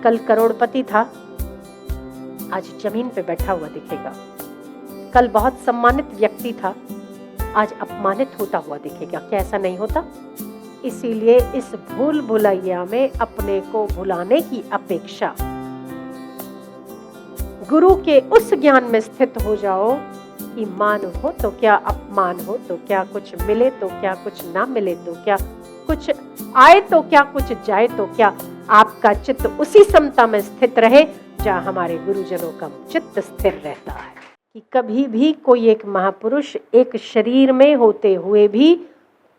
कल करोड़पति था, आज जमीन पे बैठा हुआ दिखेगा। कल बहुत सम्मानित व्यक्ति था, आज अपमानित होता हुआ दिखेगा। क्या ऐसा नहीं होता? इसीलिए इस भूल भुलैया में अपने को भुलाने की अपेक्षा गुरु के उस ज्ञान में स्थित हो जाओ कि मान हो तो क्या, अपमान हो तो क्या, कुछ मिले तो क्या, कुछ ना मिले तो क्या, कुछ आए तो क्या, कुछ जाए तो क्या, आपका चित्त उसी समता में स्थित रहे जहां हमारे गुरुजनों का चित्त स्थिर रहता है। कि कभी भी कोई एक महापुरुष एक शरीर में होते हुए भी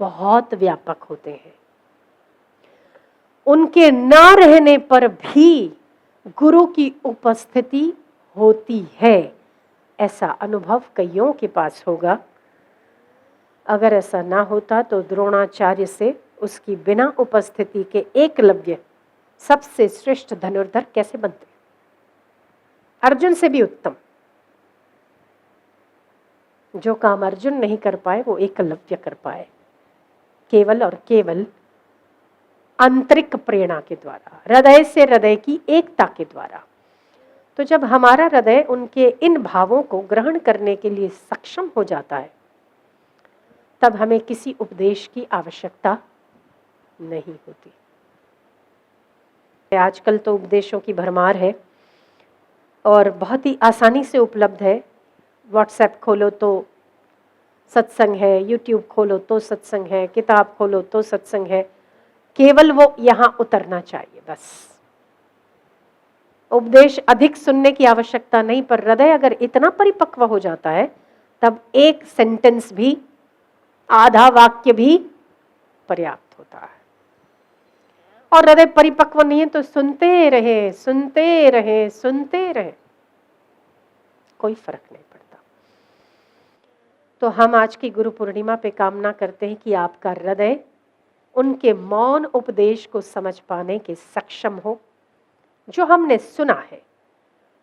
बहुत व्यापक होते हैं। उनके ना रहने पर भी गुरु की उपस्थिति होती है। ऐसा अनुभव कईयों के पास होगा। अगर ऐसा ना होता तो द्रोणाचार्य से उसकी बिना उपस्थिति के एकलव्य सबसे श्रेष्ठ धनुर्धर कैसे बनते? अर्जुन से भी उत्तम। जो काम अर्जुन नहीं कर पाए वो एकलव्य कर पाए, केवल और केवल आंतरिक प्रेरणा के द्वारा, हृदय से हृदय की एकता के द्वारा। तो जब हमारा हृदय उनके इन भावों को ग्रहण करने के लिए सक्षम हो जाता है, तब हमें किसी उपदेश की आवश्यकता नहीं होती। आजकल तो उपदेशों की भरमार है और बहुत ही आसानी से उपलब्ध है। व्हाट्सएप खोलो तो सत्संग है, यूट्यूब खोलो तो सत्संग है, किताब खोलो तो सत्संग है। केवल वो यहाँ उतरना चाहिए बस। उपदेश अधिक सुनने की आवश्यकता नहीं, पर हृदय अगर इतना परिपक्व हो जाता है तब एक सेंटेंस भी, आधा वाक्य भी पर्याप्त होता है। और हृदय परिपक्व नहीं है तो सुनते रहे, सुनते रहे, सुनते रहे, कोई फर्क नहीं पड़ता। तो हम आज की गुरु पूर्णिमा पे कामना करते हैं कि आपका हृदय उनके मौन उपदेश को समझ पाने के सक्षम हो। जो हमने सुना है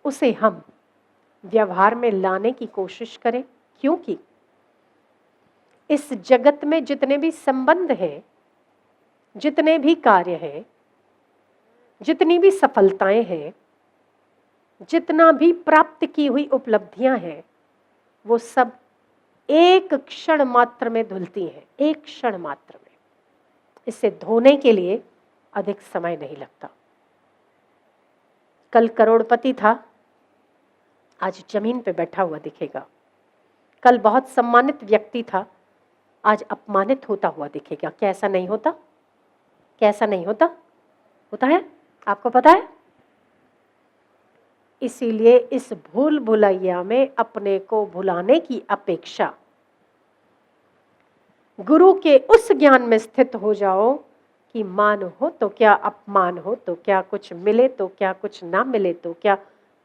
उसे हम व्यवहार में लाने की कोशिश करें, क्योंकि इस जगत में जितने भी संबंध हैं, जितने भी कार्य हैं, जितनी भी सफलताएं हैं, जितना भी प्राप्त की हुई उपलब्धियां हैं, वो सब एक क्षण मात्र में धुलती हैं, एक क्षण मात्र में। इसे धोने के लिए अधिक समय नहीं लगता। कल करोड़पति था, आज जमीन पे बैठा हुआ दिखेगा। कल बहुत सम्मानित व्यक्ति था, आज अपमानित होता हुआ दिखेगा। क्या ऐसा नहीं होता? क्या ऐसा नहीं होता? होता है, आपको पता है। इसीलिए इस भूल भुलैया में अपने को भुलाने की अपेक्षा गुरु के उस ज्ञान में स्थित हो जाओ कि मान हो तो क्या, अपमान हो तो क्या, कुछ मिले तो क्या, कुछ ना मिले तो क्या,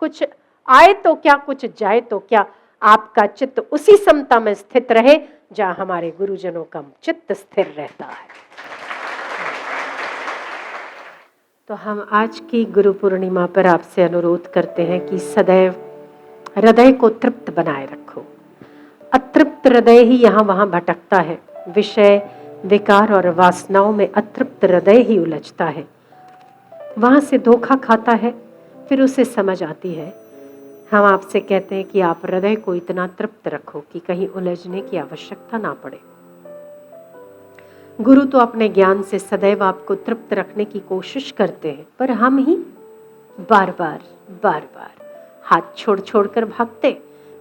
कुछ आए तो क्या, कुछ जाए तो क्या, आपका चित्त उसी समता में स्थित रहे जहां हमारे गुरुजनों का चित्त स्थिर रहता है। तो हम आज की गुरु पूर्णिमा पर आपसे अनुरोध करते हैं कि सदैव हृदय को तृप्त बनाए रखो। अतृप्त हृदय ही यहाँ वहाँ भटकता है। विषय, विकार और वासनाओं में अतृप्त हृदय ही उलझता है, वहां से धोखा खाता है, फिर उसे समझ आती है। हम आपसे कहते हैं कि आप हृदय को इतना तृप्त रखो कि कहीं उलझने की आवश्यकता ना पड़े। गुरु तो अपने ज्ञान से सदैव आपको तृप्त रखने की कोशिश करते हैं, पर हम ही बार बार हाथ छोड़ छोड़ कर भागते,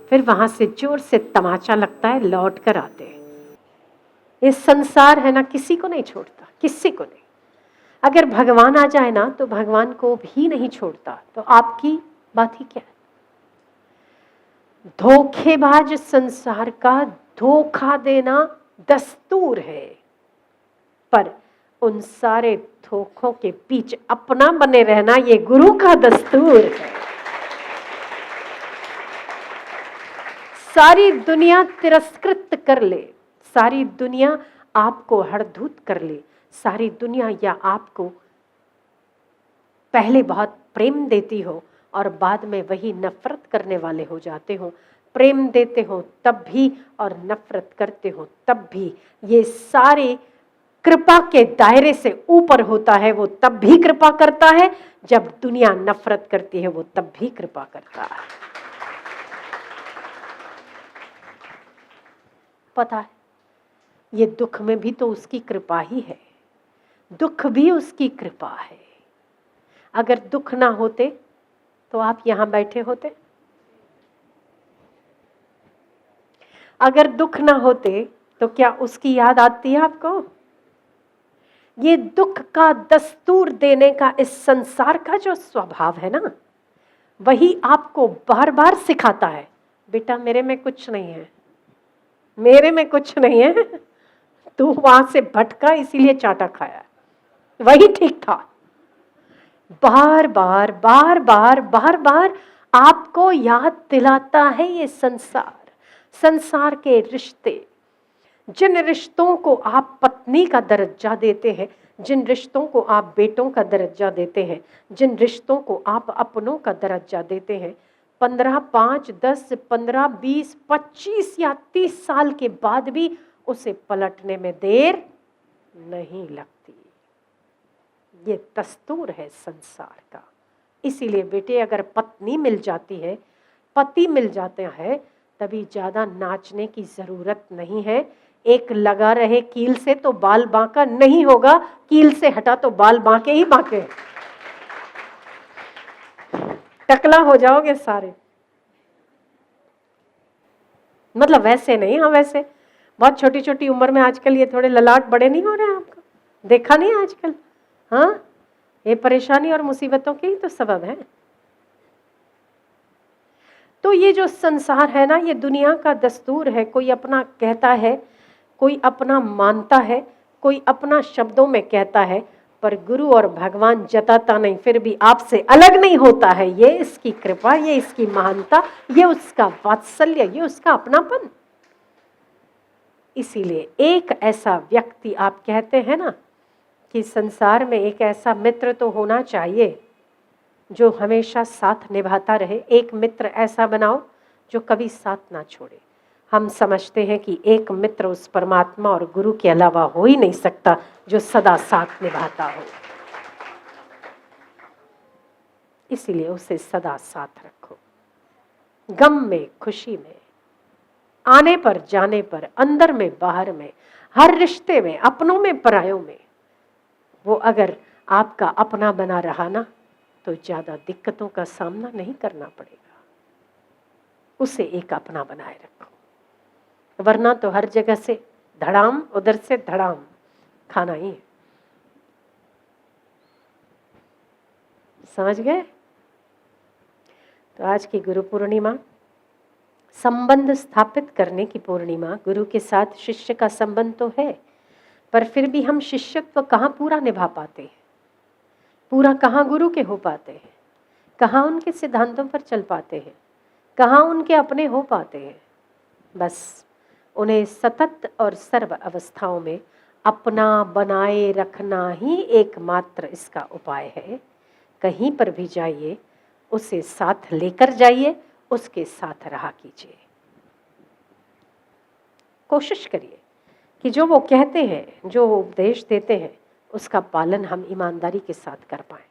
फिर वहां से जोर से तमाचा लगता है, लौट कर आते हैं। ये संसार है ना, किसी को नहीं छोड़ता, किसी को नहीं। अगर भगवान आ जाए ना तो भगवान को भी नहीं छोड़ता, तो आपकी बात ही क्या है। धोखेबाज संसार का धोखा देना दस्तूर है, पर उन सारे धोखों के बीच अपना बने रहना ये गुरु का दस्तूर है। सारी दुनिया तिरस्कृत कर ले, सारी दुनिया आपको हड़धूत कर ले, सारी दुनिया या आपको पहले बहुत प्रेम देती हो और बाद में वही नफरत करने वाले हो जाते हो। प्रेम देते हो तब भी और नफरत करते हो तब भी, ये सारे कृपा के दायरे से ऊपर होता है वो तब भी कृपा करता है, जब दुनिया नफरत करती है वो तब भी कृपा करता है। पता है, ये दुख में भी तो उसकी कृपा ही है, दुख भी उसकी कृपा है। अगर दुख ना होते तो आप यहां बैठे होते? अगर दुख ना होते तो क्या उसकी याद आती है आपको? ये दुख का दस्तूर देने का इस संसार का जो स्वभाव है ना, वही आपको बार बार सिखाता है, बेटा मेरे में कुछ नहीं है, मेरे में कुछ नहीं है, तू वहां से भटका इसीलिए चाटा खाया, वही ठीक था। बार बार बार बार बार बार आपको याद दिलाता है ये संसार, संसार के रिश्ते। जिन रिश्तों को आप पत्नी का दर्जा देते हैं, जिन रिश्तों को आप बेटों का दर्जा देते हैं, जिन रिश्तों को आप अपनों का दर्जा देते हैं, 15, 5, 10, 15, 20, 25 या 30 साल के बाद भी उसे पलटने में देर नहीं लगती। ये दस्तूर है संसार का। इसीलिए बेटे, अगर पत्नी मिल जाती है, पति मिल जाते हैं, तभी ज्यादा नाचने की जरूरत नहीं है। एक लगा रहे कील से तो बाल बांका नहीं होगा, कील से हटा तो बाल बांके ही बांके, टकला हो जाओगे सारे। मतलब वैसे नहीं, हाँ वैसे बहुत छोटी छोटी उम्र में आजकल ये थोड़े ललाट बड़े नहीं हो रहे हैं, आपको देखा नहीं आजकल? हाँ, ये परेशानी और मुसीबतों के ही तो सबब है। तो ये जो संसार है ना, ये दुनिया का दस्तूर है। कोई अपना कहता है, कोई अपना मानता है, कोई अपना शब्दों में कहता है, पर गुरु और भगवान जताता नहीं, फिर भी आपसे अलग नहीं होता है। ये इसकी कृपा, ये इसकी महानता, ये उसका वात्सल्य, ये उसका अपनापन। इसीलिए एक ऐसा व्यक्ति, आप कहते हैं ना कि संसार में एक ऐसा मित्र तो होना चाहिए जो हमेशा साथ निभाता रहे। एक मित्र ऐसा बनाओ जो कभी साथ ना छोड़े। हम समझते हैं कि एक मित्र उस परमात्मा और गुरु के अलावा हो ही नहीं सकता जो सदा साथ निभाता हो। इसीलिए उसे सदा साथ रखो, गम में, खुशी में, आने पर जाने पर, अंदर में बाहर में, हर रिश्ते में, अपनों में परायों में। वो अगर आपका अपना बना रहा ना, तो ज्यादा दिक्कतों का सामना नहीं करना पड़ेगा। उसे एक अपना बनाए रखो, वरना तो हर जगह से धड़ाम, उधर से धड़ाम खाना ही है। समझ गए? तो आज की गुरु पूर्णिमा संबंध स्थापित करने की पूर्णिमा। गुरु के साथ शिष्य का संबंध तो है, पर फिर भी हम शिष्यत्व कहाँ पूरा निभा पाते हैं, पूरा कहाँ गुरु के हो पाते हैं, कहाँ उनके सिद्धांतों पर चल पाते हैं, कहाँ उनके अपने हो पाते हैं। बस उन्हें सतत और सर्व अवस्थाओं में अपना बनाए रखना ही एकमात्र इसका उपाय है। कहीं पर भी जाइए, उसे साथ लेकर जाइए, उसके साथ रहा कीजिए। कोशिश करिए कि जो वो कहते हैं, जो वो उपदेश देते हैं, उसका पालन हम ईमानदारी के साथ कर पाएं।